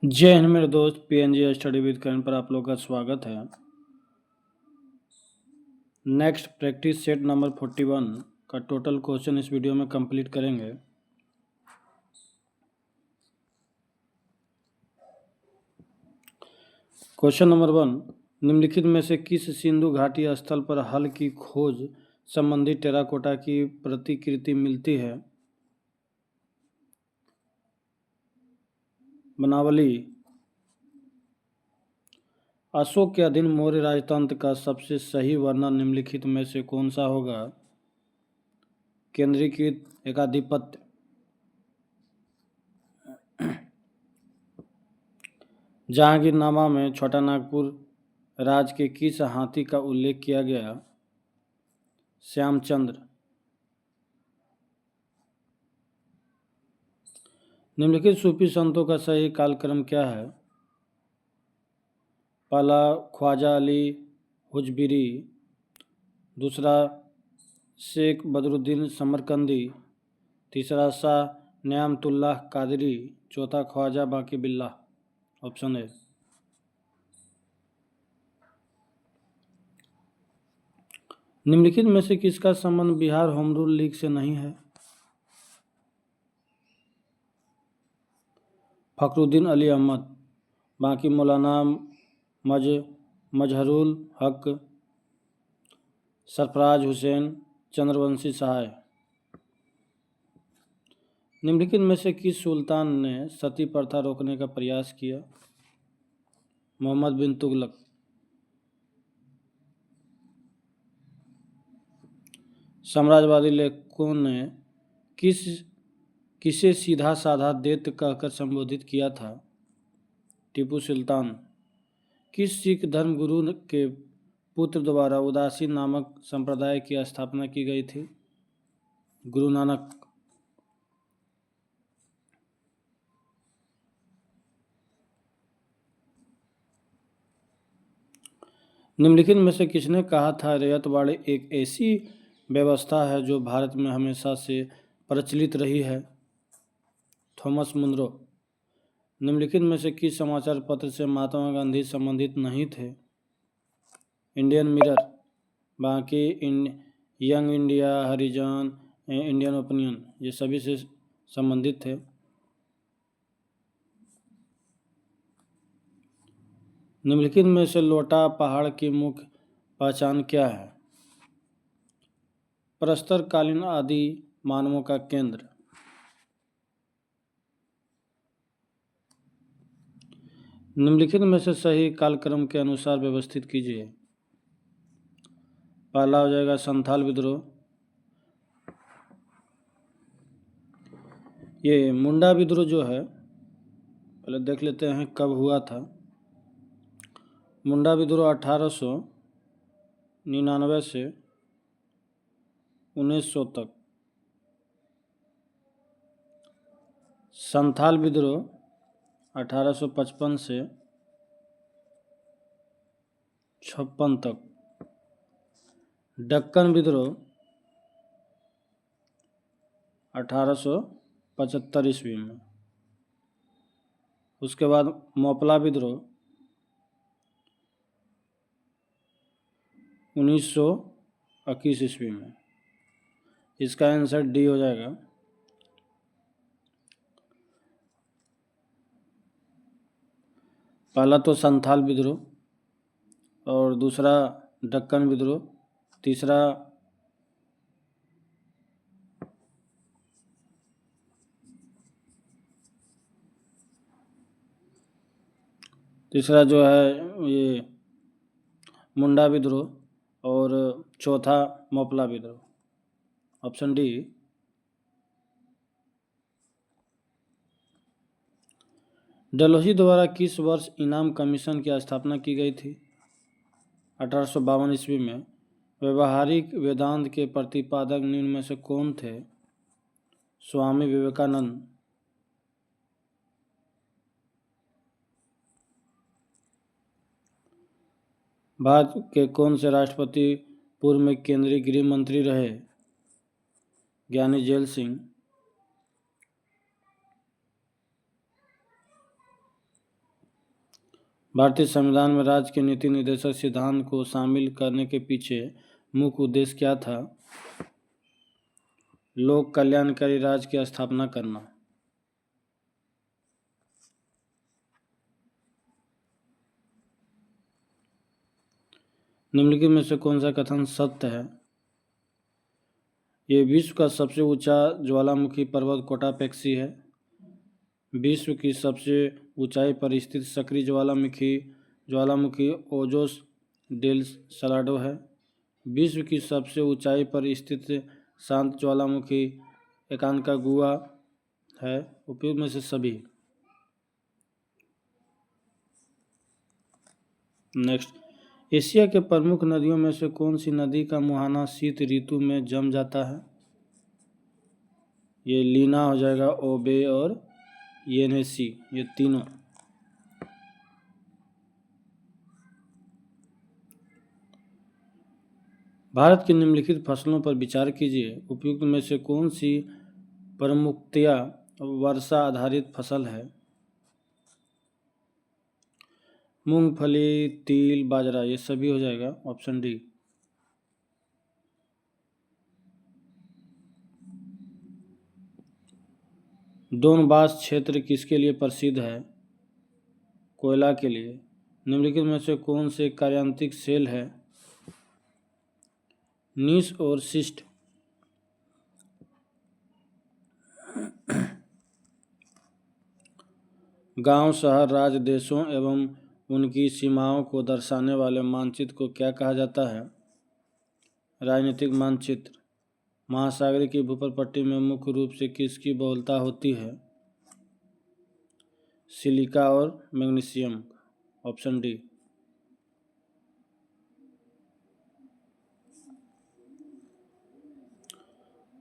जय हिंद मेरे दोस्त। पीएनजी स्टडी विद करण पर आप लोग का स्वागत है। नेक्स्ट प्रैक्टिस सेट नंबर 41 का टोटल क्वेश्चन इस वीडियो में कंप्लीट करेंगे। क्वेश्चन नंबर 1, निम्नलिखित में से किस सिंधु घाटी स्थल पर हल की खोज संबंधी टेराकोटा की प्रतिकृति मिलती है? बनावली। अशोक के अधीन मौर्य राजतंत्र का सबसे सही वर्णन निम्नलिखित में से कौन सा होगा? केंद्रीकृत एकाधिपत्य। जहांगीरनामा में छोटा नागपुर राज के किस हाथी का उल्लेख किया गया? श्यामचंद्र। निम्नलिखित सूफी संतों का सही कालक्रम क्या है? पहला ख्वाजा अली हुजबिरी, दूसरा शेख बदरुद्दीन समरकंदी, तीसरा शाह न्यामतुल्लाह कादरी, चौथा ख्वाजा बाकी बिल्लाह। ऑप्शन है। निम्नलिखित में से किसका संबंध बिहार होम रूल लीग से नहीं है? फखरुद्दीन अली अहमद, बाकी मौलाना मजहरुल हक, सरफराज हुसैन, चंद्रवंशी सहाय। निम्नलिखित में से किस सुल्तान ने सती प्रथा रोकने का प्रयास किया? मोहम्मद बिन तुगलक। साम्राज्यवादी लेखकों ने किसे सीधा साधा दैत्य कहकर संबोधित किया था? टीपू सुल्तान। किस सिख धर्मगुरु के पुत्र द्वारा उदासी नामक संप्रदाय की स्थापना की गई थी? गुरु नानक। निम्नलिखित में से किसने कहा था रैयतवाड़ी एक ऐसी व्यवस्था है जो भारत में हमेशा से प्रचलित रही है? Thomas Munro. निम्नलिखित में से किस समाचार पत्र से महात्मा गांधी संबंधित नहीं थे? इंडियन मिरर, बाकी यंग इंडिया, हरिजन, इंडियन ओपिनियन, ये सभी से संबंधित थे। निम्नलिखित में से लोटा पहाड़ की मुख्य पहचान क्या है? प्रस्तरकालीन आदि मानवों का केंद्र। निम्नलिखित में से सही कालक्रम के अनुसार व्यवस्थित कीजिए। पहला हो जाएगा संथाल विद्रोह। ये मुंडा विद्रोह जो है, पहले देख लेते हैं कब हुआ था। मुंडा विद्रोह 1899 से 1900 तक। संथाल विद्रोह 1855 से 56 तक। दक्कन विद्रोह 1875 ईस्वी में। उसके बाद मोपला विद्रोह 1921 ईस्वी में। इसका आंसर डी हो जाएगा। पहला तो संथाल विद्रोह और दूसरा दक्कन विद्रोह, तीसरा जो है ये मुंडा विद्रोह और चौथा मोपला विद्रोह। Option D. डलहौजी द्वारा किस वर्ष इनाम कमीशन की स्थापना की गई थी? 1852 ईस्वी में। व्यवहारिक वेदांत के प्रतिपादक निम्न में से कौन थे? स्वामी विवेकानंद। भारत के कौन से राष्ट्रपति पूर्व में केंद्रीय गृह मंत्री रहे? ज्ञानी जेल सिंह। भारतीय संविधान में राज्य के नीति निर्देशक सिद्धांत को शामिल करने के पीछे मुख्य उद्देश्य क्या था? लोक कल्याणकारी राज्य की स्थापना करना। निम्नलिखित में से कौन सा कथन सत्य है? ये विश्व का सबसे ऊंचा ज्वालामुखी पर्वत कोटापेक्सी है। विश्व की सबसे ऊंचाई पर स्थित सक्रिय ज्वालामुखी ओजोस डेल सलाडो है। विश्व की सबसे ऊंचाई पर स्थित शांत ज्वालामुखी एकांकागुआ है। उपयुक्त में से सभी। नेक्स्ट, एशिया के प्रमुख नदियों में से कौन सी नदी का मुहाना शीत ऋतु में जम जाता है? ये लीना हो जाएगा, ओबे और येनेसी, ये तीनों। भारत की निम्नलिखित फसलों पर विचार कीजिए। उपयुक्त में से कौन सी प्रमुखतया वर्षा आधारित फसल है? मूंगफली, तिल, बाजरा, ये सभी हो जाएगा, ऑप्शन डी। डोनबास क्षेत्र किसके लिए प्रसिद्ध है? कोयला के लिए। निम्नलिखित में से कौन से कार्यांतिक सेल है? नीस और सिस्ट। गांव, शहर, राज्य, देशों एवं उनकी सीमाओं को दर्शाने वाले मानचित्र को क्या कहा जाता है? राजनीतिक मानचित्र। महासागरीय की भूपर पट्टी में मुख्य रूप से किसकी बहुलता होती है? सिलिका और मैग्नीशियम, ऑप्शन डी।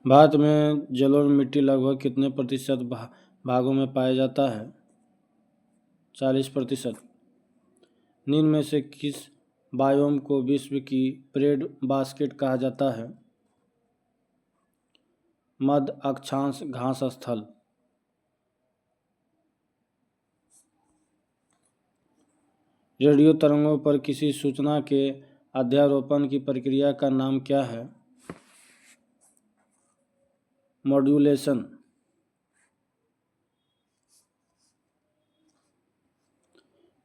भारत में जलोढ़ मिट्टी लगभग कितने प्रतिशत भागों में पाया जाता है? 40%। निम्न में से किस बायोम को विश्व की ब्रेड बास्केट कहा जाता है? मध्य अक्षांश घास स्थल। रेडियो तरंगों पर किसी सूचना के अध्यारोपण की प्रक्रिया का नाम क्या है? मॉड्यूलेशन।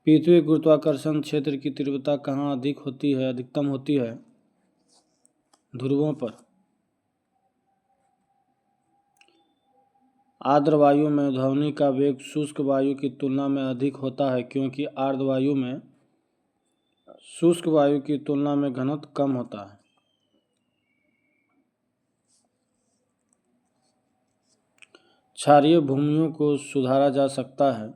पृथ्वी गुरुत्वाकर्षण क्षेत्र की तीव्रता कहाँ अधिकतम होती है? ध्रुवों पर। आर्द्र वायु में ध्वनि का वेग शुष्क वायु की तुलना में अधिक होता है क्योंकि आर्द्र वायु में शुष्क वायु की तुलना में घनत्व कम होता है। क्षारीय भूमियों को सुधारा जा सकता है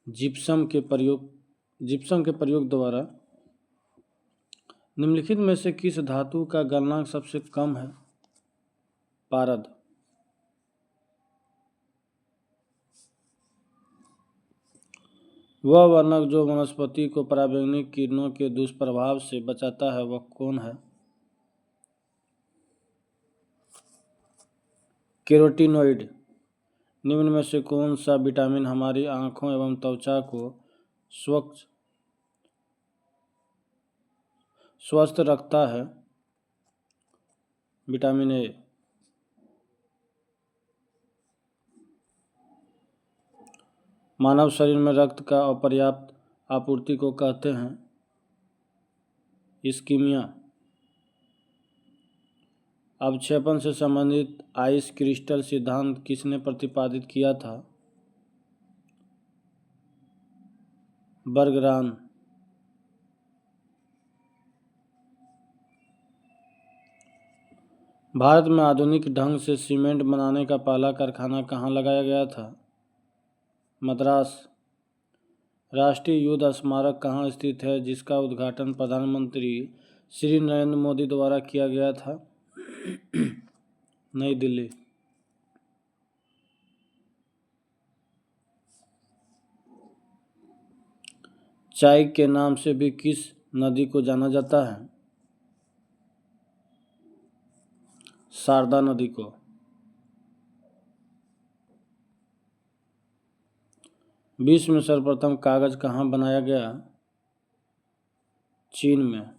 जिप्सम के प्रयोग द्वारा। निम्नलिखित में से किस धातु का गलनांक सबसे कम है? पारद। वह वर्णक जो वनस्पति को पराबैंगनी किरणों के दुष्प्रभाव से बचाता है वह कौन है? कैरोटीनॉइड। निम्न में से कौन सा विटामिन हमारी आँखों एवं त्वचा को स्वस्थ रखता है? Vitamin A. मानव शरीर में रक्त का अपर्याप्त आपूर्ति को कहते हैं इस्कीमिया। अवक्षेपण से संबंधित आइस क्रिस्टल सिद्धांत किसने प्रतिपादित किया था? बर्गरान। भारत में आधुनिक ढंग से सीमेंट बनाने का पहला कारखाना कहाँ लगाया गया था? मद्रास। राष्ट्रीय युद्ध स्मारक कहाँ स्थित है जिसका उद्घाटन प्रधानमंत्री श्री नरेंद्र मोदी द्वारा किया गया था? नई दिल्ली। चाय के नाम से भी किस नदी को जाना जाता है? शारदा नदी को। विश्व में सर्वप्रथम कागज कहाँ बनाया गया? चीन में।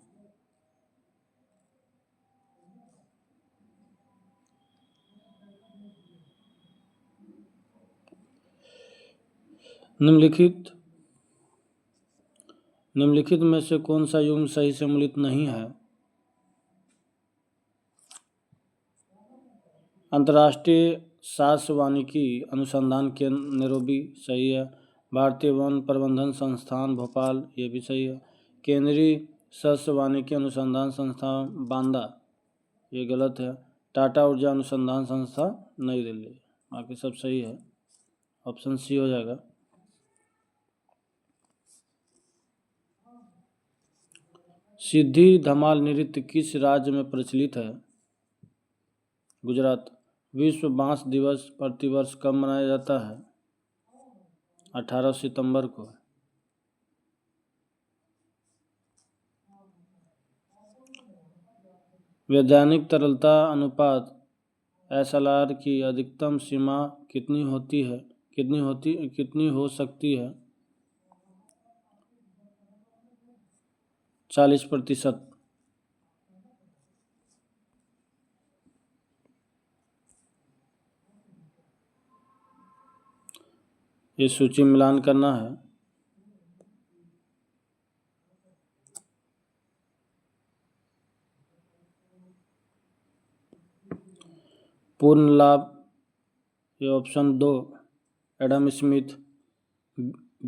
निम्नलिखित में से कौन सा युग्म सही सम्मिलित नहीं है? अंतर्राष्ट्रीय शास्त्र वानिकी अनुसंधान केंद्र नैरोबी सही है। भारतीय वन प्रबंधन संस्थान भोपाल ये भी सही है। केंद्रीय शस्त्र वानिकी अनुसंधान संस्थान बांदा ये गलत है। टाटा ऊर्जा अनुसंधान संस्था नई दिल्ली, बाकी सब सही है। ऑप्शन सी हो जाएगा। सिद्धि धमाल नृत्य किस राज्य में प्रचलित है? गुजरात। विश्व बांस दिवस प्रतिवर्ष कब मनाया जाता है? 18 सितंबर को। वैधानिक तरलता अनुपात SLR की अधिकतम सीमा कितनी हो सकती है? 40%। ये सूची मिलान करना है। पूर्ण लाभ ये ऑप्शन 2 एडम स्मिथ।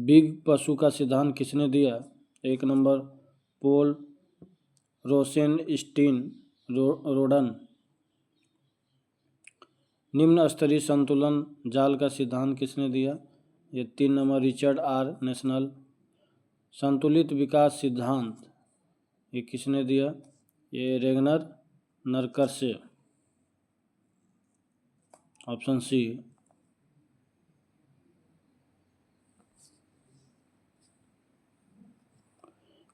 बिग पशु का सिद्धांत किसने दिया? 1 नंबर पोल रोसेनस्टीन रोडन। निम्न स्तरीय संतुलन जाल का सिद्धांत किसने दिया? ये 3 नंबर रिचर्ड आर नेशनल। संतुलित विकास सिद्धांत ये किसने दिया? ये रेगनर नरकर्से। Option C.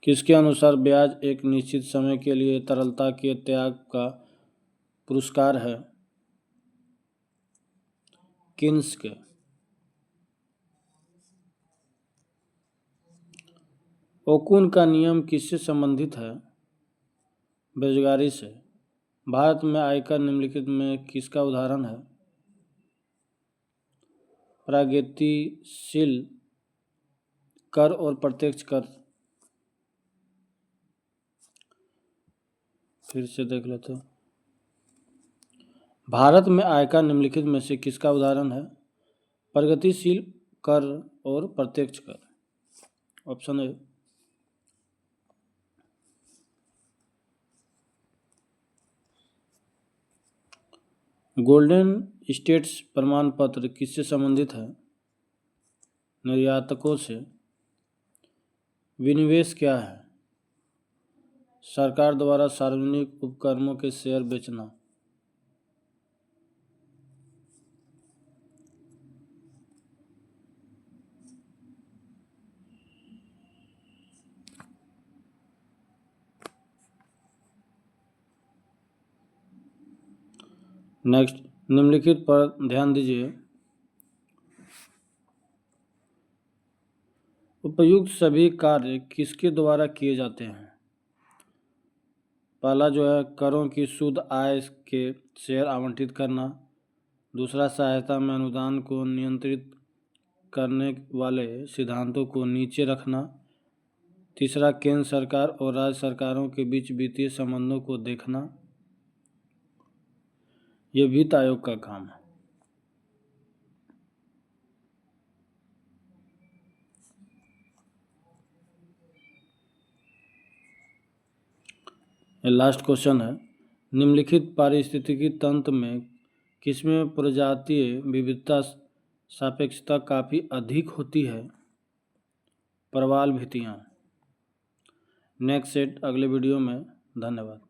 किसके अनुसार ब्याज एक निश्चित समय के लिए तरलता के त्याग का पुरस्कार है? किन्स के। ओकुन का नियम किससे संबंधित है? बेरोजगारी से। भारत में आयकर निम्नलिखित में किसका उदाहरण है? प्रगतिशील कर और प्रत्यक्ष कर। फिर से देख लेते हैं। भारत में आयकर निम्नलिखित में से किसका उदाहरण है? प्रगतिशील कर और प्रत्यक्ष कर। Option A. गोल्डन स्टेट्स प्रमाण पत्र किससे संबंधित है? निर्यातकों से। विनिवेश क्या है? सरकार द्वारा सार्वजनिक उपक्रमों के शेयर बेचना। नेक्स्ट, निम्नलिखित पर ध्यान दीजिए। उपयुक्त सभी कार्य किसके द्वारा किए जाते हैं? पहला जो है करों की शुद्ध आय के शेयर आवंटित करना। दूसरा सहायता में अनुदान को नियंत्रित करने वाले सिद्धांतों को नीचे रखना। तीसरा केंद्र सरकार और राज्य सरकारों के बीच वित्तीय संबंधों को देखना। यह वित्त आयोग का काम है। लास्ट क्वेश्चन है, निम्नलिखित पारिस्थितिकी तंत्र में किसमें प्रजातीय विविधता सापेक्षता काफ़ी अधिक होती है? प्रवाल भित्तियाँ। नेक्स्ट सेट अगले वीडियो में। धन्यवाद।